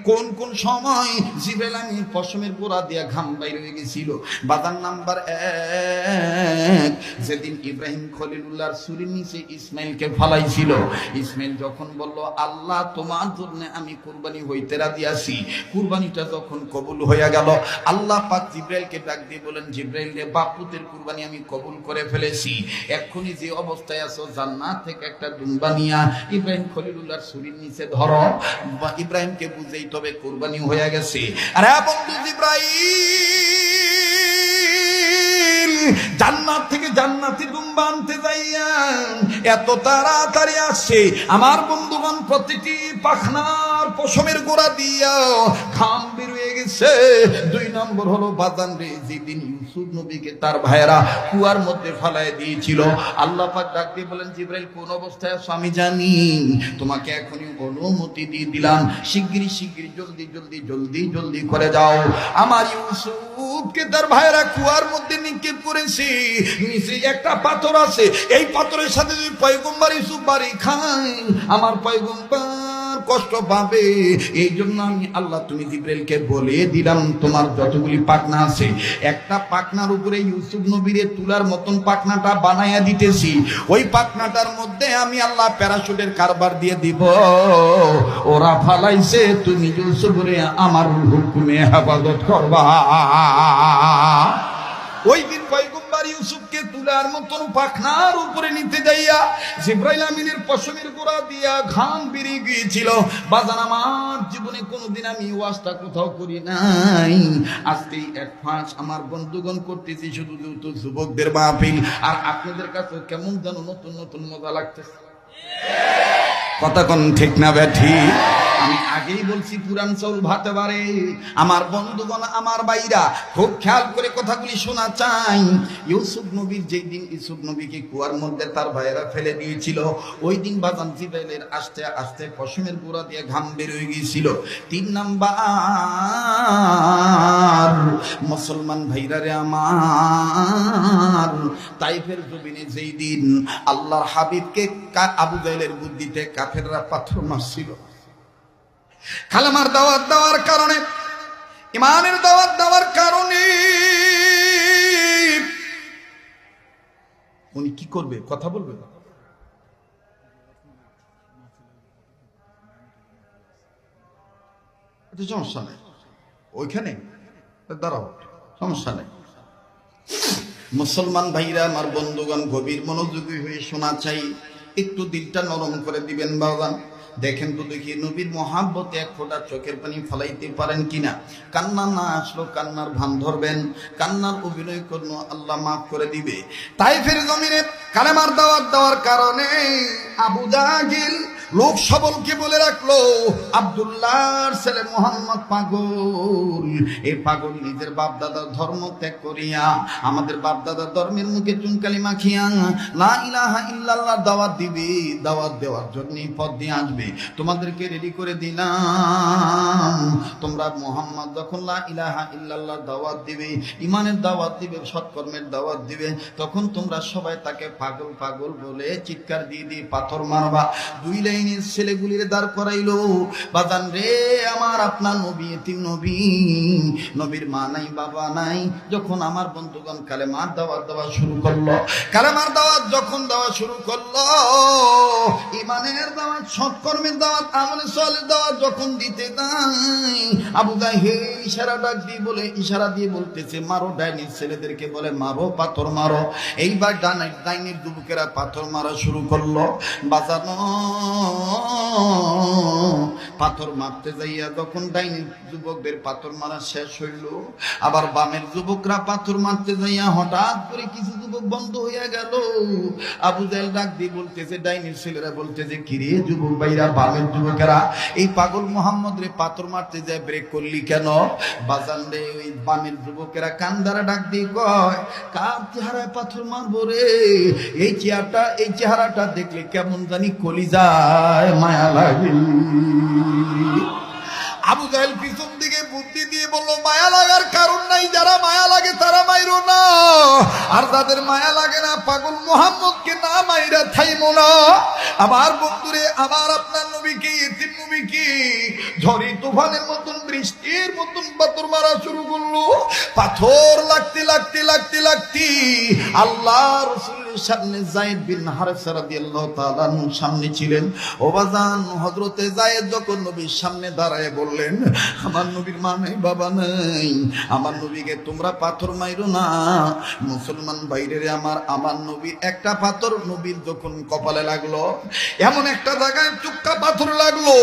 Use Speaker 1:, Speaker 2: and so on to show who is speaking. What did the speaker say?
Speaker 1: কোন কোন সময় জিবরাইল আমিনের পশমের গোড়া দিয়া ঘাম বাইরে হয়ে গেছিল। বাদান নাম্বার 1, যেদিন ইব্রাহিম খলিলুল্লাহর ছুরির নিচে ইসমাইলকে ফালাইছিল, ইসমাইল যখন বলল আল্লাহ তোমার জন্য আমি কুরবানি হইতে রাজি আছি, কুরবানিটা যখন কবুল হইয়া গেল, আল্লাহ পাক জিবরাইলকে ডাক দিয়ে বলেন, জিবরাইল রে, বাপুতের কুরবানি আমি কবুল করে ফেলেছি, এক্ষুনি যে অবস্থায় আছো জান্নাত থেকে একটা দুম্বা নিয়া ইব্রাহিম খলিলুল্লাহর ছুরির নিচে ধরো। ইব্রাহিমকে বুঝেই তবে কুরবানি হয়ে গেছে। আরে বন্ধু জিবরাইল জান্নাত থেকে জান্নাতি দুম্বা আনতে যাইয়া এত তাড়াতাড়ি আসছে, আমার বন্ধুগণ প্রতিটি পাখনার পশমের গোড়া দিয়া ঘাম বের হয়ে গেছে। 2 নম্বর হলো বাদান রে, যেদিন ইউসুফ নবীকে তার ভাইয়েরা কুয়ার মধ্যে ফালায় দিয়েছিল, আল্লাহ পাক ডাক দিয়ে বলেন, জিবরাইল কোন অবস্থায় আছো আমি জানি, তোমাকে এখনই অনুমতি দিয়ে দিলাম, শিগগিরই শিগগিরই জলদি জলদি জলদি জলদি করে যাও। আমার ইউসুফকে তার ভাইয়েরা কুয়ার মধ্যে নিক্ষেপ করেছে, নিচে একটা পাথর আছে, এই পাথরের সাথে যদি পয়গম্বর ইউসুফ বাড়ি খায়, আমার পয়গম্বর কষ্ট পাবে। এই জন্য আমি আল্লাহ তুমি জিবরাইলকে বলে দিলাম, তোমার যতগুলি পাখনা আছে, একটা পাখনার উপরে ইউসুফ নবীরে তুলার মতন পাখনাটা বানাইয়া দিতেছি, ওই পাখনাটার মধ্যে আমি আল্লাহ প্যারাশুটের কারবার দিয়ে দিব, ওরা ফালাইছে, তুমি ইউসুফরে আমার হুকুমে হেফাজত করবা। ওই দিন পয়গম্বর ইউসুফকে তুলার মতন পাখনার উপরে নিতে যাইয়া জিবরাইল আমিনের পশমের গোড়া দিয়া ঘাম বেরিয়ে গিয়েছিল। বাজান আমার জীবনে কোনোদিন আমি ওয়াজটা কোথাও করি নাই, আজকে এক ফাঁস আমার বন্ধুগণ করতেছি, শুধু যুবকদের মাহফিল, আর আপনাদের কাছে কেমন যেন নতুন নতুন মজা লাগতেছে। কথা কোন ঠিক না ব্যাঠি? আমি আগেই বলছি পুরান চাউল ভাতে পারে। আমার বন্ধুগণ, আমার ভাইরা, খুব খেয়াল করে কথাগুলি শোনা চাই। ইউসুফ নবীর যেই দিন ইউসুফ নবীকে কুয়ার মধ্যে তার ভাইয়েরা ফেলে দিয়েছিল, ওই দিন বাজান জিবরাইলের আস্তে আস্তে পশমের গোড়া দিয়ে ঘাম বের হয়ে গিয়েছিল। 3 নাম্বার, মুসলমান ভাইরা রে আমার, তাইফের জমিনে যেই দিন আল্লাহর হাবিবকে আবু জাহেলের বুদ্ধিতে কাফেররা পাথর মারছিল, কালেমার দাওয়াত দেওয়ার কারণে, ইমানের দাওয়াত দেওয়ার কারণে উনি কি করবে? কথা বলবে? সমস্যা নেই, ওইখানে দাঁড়াও, সমস্যা নেই। মুসলমান ভাইরা আমার, বন্ধুগণ, গভীর মনোযোগী হয়ে শোনা চাই, একটু দিলটা নরম করে দিবেন বাবা। দেখেন তো দেখি নবীর মহাব্বতে এক ফোঁটা চোখের পানি ফলাইতে পারেন কিনা। কান্না না আসলো কান্নার ভান ধরবেন, কান্নার অভিনয় করল, আল্লাহ মাফ করে দিবে। তাইফের জমিনে কালেমার দাওয়াত দেওয়ার কারণে আবু জাহেল লোক সবলকে বলে রাখলো, আব্দুল্লাহর ছেলে মোহাম্মদ পাগল। এই পাগল নিজের বাপ দাদার ধর্ম ত্যাগ করিয়া আমাদের বাপ দাদার ধর্মের মুখে চুনকালি মাখিয়া লা ইলাহা ইল্লাল্লাহ দাওয়াত দিবে, দাওয়াত দেওয়ার জন্য পথ দিয়ে আসবে। তোমাদেরকে রেডি করে দিলাম, তোমরা মোহাম্মদ যখন লা ইলাহা ইল্লাল্লাহ দাওয়াত দিবে, ইমানের দাওয়াত দিবে, সৎকর্মের দাওয়াত দিবে, তখন তোমরা সবাই তাকে পাগল পাগল বলে চিৎকার দিয়ে দিয়ে পাথর মারবা। 2 লাইনের ছেলেগুলির দাঁড় করাইলো। বাজান রে আমার, আপনার নবী এতিম নবী, নবীর মা নাই বাবা নাই। যখন আমার বন্ধুগণ কালেমার দাওয়াত দেওয়া শুরু করলো, কালেমার দাওয়াত যখন দেওয়া শুরু করলো, ইমানের দাওয়াত, সৎকর্মের দাওয়াত, আমলে সালের দাওয়াত যখন দিতে দেয়, আবু জাহেল ইশারা ডাক দিয়ে বলে, ইশারা দিয়ে বলতেছে, মারো ডাইনির ছেলেদেরকে বলে মারো, পাথর মারো। এইবার ডাইনির যুবকেরা পাথর মারা শুরু করলো। বাজানো পাথর মারতে যাইয়া যখন ডাইনির যুবকদের পাথর মারা শেষ হইল, আবার বামের যুবকরা পাথর মারতে যাইয়া হঠাৎ করে কিছু যুবক বন্ধ হইয়া গেল। আবু জাহেল ডাক দিয়ে বলতেছে, ডাইনির ছেলেরা বলতেছে, কিরে যুবক ভাইরা, বামের যুবকেরা, এই পাগল মোহাম্মদ রে পাথর মারতে যায় ব্রেক করলি কেন? বাজান রে, ওই বামের যুবকেরা কান্দারা ডাক দিয়ে কয়, কার চেহারায় পাথর মারবো রে? এই চেহারাটা দেখলে কেমন জানি কলিজায় মায়া লাগে। আবু জাহেল পিছন দিকে বুদ্ধি দিয়ে বলল, মায়া লাগার কারণ নাই, যারা মায়া লাগে তারা মাইরো না, আর যাদের মায়া লাগে না পাগল মোহাম্মদকে না মাইরা থাইমো না। আমার বন্ধুরে, আমার আপনার নবীকে, এতিম নবীকে ঝড়ি তুফানের মতন, বৃষ্টির মতন পাথর মারা শুরু করলো। পাথর লাগতে লাগতে লাগতে লাগতে আল্লাহ রাসূলের সামনে যায়েদ বিন হারেসা রাদিয়াল্লাহু তাআলা সামনে ছিলেন। ও বাজান, হযরতে যায়েদ যখন নবীর সামনে দাঁড়ায় বললেন, আমার নবীর মা নাই, বাবা নাই, আমার নবীকে তোমরা পাথর মাইরো না। মুসলমান বাইরে আমার নবীর একটা পাথর নবীর যখন কপালে লাগলো, এমন একটা জায়গায় চুক্কা পাথর লাগলো,